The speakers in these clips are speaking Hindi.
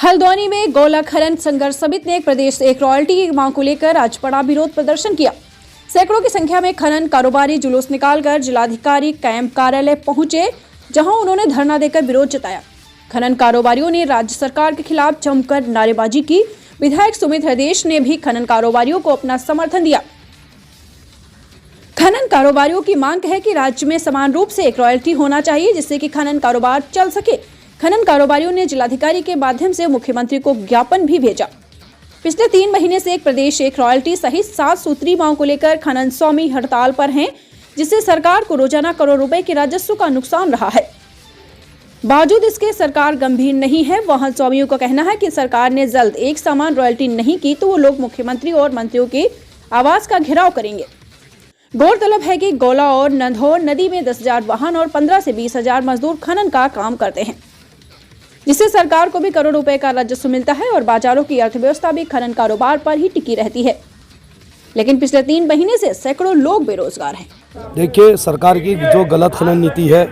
हल्द्वानी में गोला खनन संघर्ष समिति ने प्रदेश से एक रॉयल्टी की मांग को लेकर आज बड़ा विरोध प्रदर्शन किया। सैकड़ों की संख्या में खनन कारोबारी जुलूस निकालकर जिलाधिकारी कैंप कार्यालय पहुंचे, जहां उन्होंने धरना देकर विरोध जताया। खनन कारोबारियों ने राज्य सरकार के खिलाफ जमकर नारेबाजी की। विधायक सुमित हृदेश ने भी खनन कारोबारियों को अपना समर्थन दिया। खनन कारोबारियों की मांग है कि राज्य में समान रूप से एक रॉयल्टी होना चाहिए, जिससे कि खनन कारोबार चल सके। खनन कारोबारियों ने जिलाधिकारी के माध्यम से मुख्यमंत्री को ज्ञापन भी भेजा। पिछले 3 महीने से एक प्रदेश एक रॉयल्टी सहित 7 सूत्री मांग को लेकर खनन स्वामी हड़ताल पर हैं, जिससे सरकार को रोजाना करोड़ रुपए के राजस्व का नुकसान रहा है। बावजूद इसके सरकार गंभीर नहीं है। वाहन स्वामियों का कहना है कि सरकार ने जल्द एक समान रॉयल्टी नहीं की तो वो लोग मुख्यमंत्री और मंत्रियों के आवास का घेराव करेंगे। गौरतलब है कि गोला और नंधौर नदी में 10,000 वाहन और 15 से 20,000 मजदूर खनन का काम करते हैं, जिससे सरकार को भी करोड़ रुपए का राजस्व मिलता है और बाजारों की अर्थव्यवस्था भी खनन कारोबार पर ही टिकी रहती है। लेकिन पिछले 3 महीने से सैकड़ों लोग बेरोजगार हैं। देखिए, सरकार की जो गलत खनन नीति है,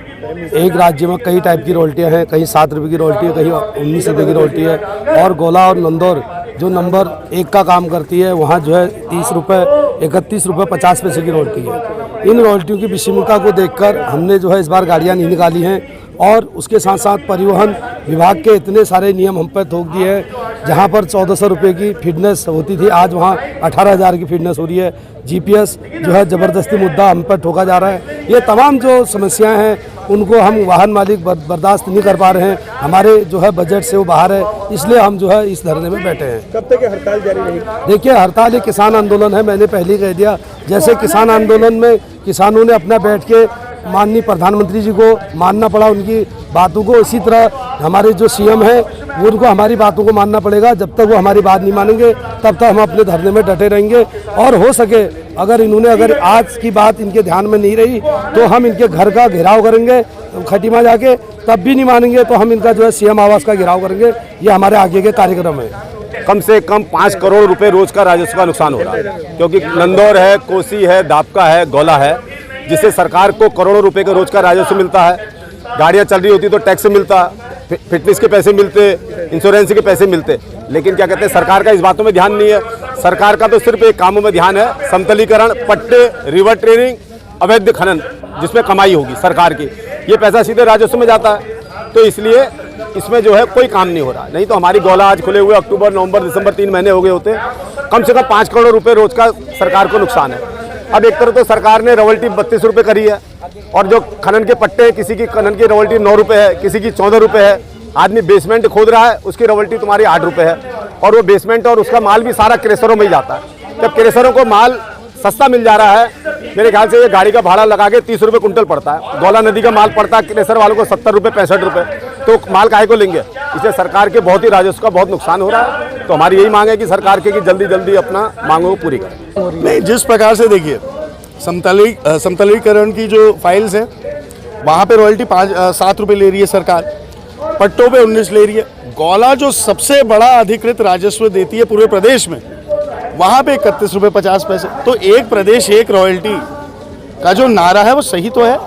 एक राज्य में कई टाइप की रॉयल्टियाँ हैं, कहीं 7 रुपये की रॉयल्टी है, कहीं 19 रुपये की रॉयल्टी है। और गोला और नंदौर जो नंबर 1 का काम करती है, वहाँ जो है 30 रुपये, 31 रुपये 50 पैसे की रॉयल्टी है। इन रॉयल्टियों की विषमता को देखकर हमने जो है इस बार गाड़ियाँ नहीं निकाली हैं। और उसके साथ साथ परिवहन विभाग के इतने सारे नियम हम पर थोप दिए हैं। जहाँ पर 1400 रुपये की फिटनेस होती थी, आज वहाँ 18,000 की फिटनेस हो रही है। जीपीएस जो है ज़बरदस्ती मुद्दा हम पर ठोका जा रहा है। ये तमाम जो समस्याएं हैं उनको हम वाहन मालिक बर्दाश्त नहीं कर पा रहे हैं। हमारे जो है बजट से वो बाहर है, इसलिए हम जो है इस धरने में बैठे हैं। कब तक हड़ताल जारी रहेगी? देखिए, हड़ताल एक किसान आंदोलन है, मैंने पहले ही कह दिया। जैसे किसान आंदोलन में किसानों ने अपना बैठ के माननीय प्रधानमंत्री जी को मानना पड़ा उनकी बातों को, इसी तरह हमारे जो सीएम हैं वो उनको हमारी बातों को मानना पड़ेगा। जब तक वो हमारी बात नहीं मानेंगे तब तक हम अपने धरने में डटे रहेंगे। और हो सके अगर आज की बात इनके ध्यान में नहीं रही तो हम इनके घर का घेराव करेंगे खटीमा जाके। तब भी नहीं मानेंगे तो हम इनका जो है सीएम आवास का घेराव करेंगे। ये हमारे आगे के कार्यक्रम है। कम से कम 5 करोड़ रुपए रोज का राजस्व का नुकसान हो रहा है, क्योंकि नंदौर है, कोसी है, दापका है, गोला है, जिससे सरकार को करोड़ों रुपए का रोज का राजस्व मिलता है। गाड़ियां चल रही होती तो टैक्स मिलता, फिटनेस के पैसे मिलते, इंश्योरेंस के पैसे मिलते। लेकिन क्या कहते हैं, सरकार का इस बातों में ध्यान नहीं है। सरकार का तो सिर्फ एक कामों में ध्यान है, समतलीकरण, पट्टे, रिवर ट्रेनिंग, अवैध खनन, जिसमें कमाई होगी सरकार की। ये पैसा सीधे राजस्व में जाता है, तो इसलिए इसमें जो है कोई काम नहीं हो रहा। नहीं तो हमारी गोला आज खुले हुए अक्टूबर, नवंबर, दिसंबर 3 महीने हो गए होते। कम से कम 5 करोड़ रुपए रोज का सरकार को नुकसान है। अब एक तरफ तो सरकार ने रॉयल्टी 32 रुपये करी है, और जो खनन के पट्टे, किसी की खनन की रॉयल्टी 9 रुपये है, किसी की 14 रुपये है। आदमी बेसमेंट खोद रहा है, उसकी रॉयल्टी तुम्हारी 8 रुपये है, और वो बेसमेंट और उसका माल भी सारा क्रेशरों में ही जाता है। जब क्रेशरों को माल सस्ता मिल जा रहा है, मेरे ख्याल से ये गाड़ी का भाड़ा लगा के 30 रुपये कुंटल पड़ता है। गोला नदी का माल पड़ता है क्रेशर वालों को 70 रुपये, 65 रुपये, तो माल काहे को लेंगे? इसलिए सरकार के बहुत ही राजस्व का बहुत नुकसान हो रहा है। तो हमारी यही मांग है कि सरकार के जल्दी जल्दी अपना मांगों को पूरी करें। नहीं, जिस प्रकार से देखिए समतलीकरण की जो फाइल्स हैं वहाँ पे रॉयल्टी 7 रुपये ले रही है सरकार, पट्टों पे 19 ले रही है। गोला जो सबसे बड़ा अधिकृत राजस्व देती है पूरे प्रदेश में, वहाँ पे 31 रुपये 50 पैसे। तो एक प्रदेश एक रॉयल्टी का जो नारा है वो सही तो है।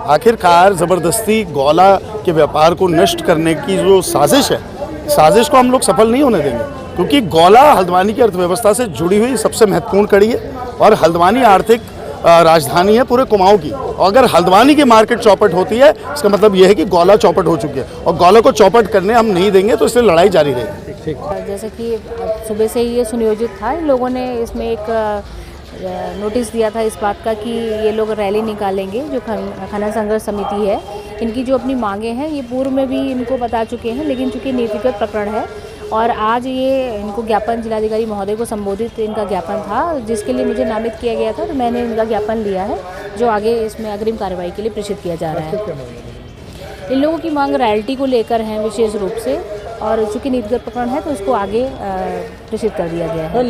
आखिरकार ज़बरदस्ती गोला के व्यापार को नष्ट करने की जो साजिश है, साजिश को हम लोग सफल नहीं होने देंगे, क्योंकि गोला हल्द्वानी की अर्थव्यवस्था से जुड़ी हुई सबसे महत्वपूर्ण कड़ी है। और हल्द्वानी आर्थिक राजधानी है पूरे कुमाऊं की। और अगर हल्द्वानी की मार्केट चौपट होती है, इसका मतलब यह है कि गोला चौपट हो चुकी है, और गोला को चौपट करने हम नहीं देंगे, तो इसलिए लड़ाई जारी रहेगी। जैसे कि सुबह से ही ये सुनियोजित था, इन लोगों ने इसमें एक नोटिस दिया था इस बात का कि ये लोग रैली निकालेंगे। जो खनन संघर्ष समिति है, इनकी जो अपनी मांगे हैं ये पूर्व में भी इनको बता चुके हैं, लेकिन चूँकि नीतिगत प्रकरण है और आज ये इनको ज्ञापन जिलाधिकारी महोदय को संबोधित इनका ज्ञापन था, जिसके लिए मुझे नामित किया गया था, तो मैंने इनका ज्ञापन लिया है, जो आगे इसमें अग्रिम कार्रवाई के लिए प्रेषित किया जा रहा है। इन लोगों की मांग रॉयल्टी को लेकर है विशेष रूप से, और चूँकि नीतिगत प्रकरण है तो उसको आगे प्रेषित कर दिया गया है।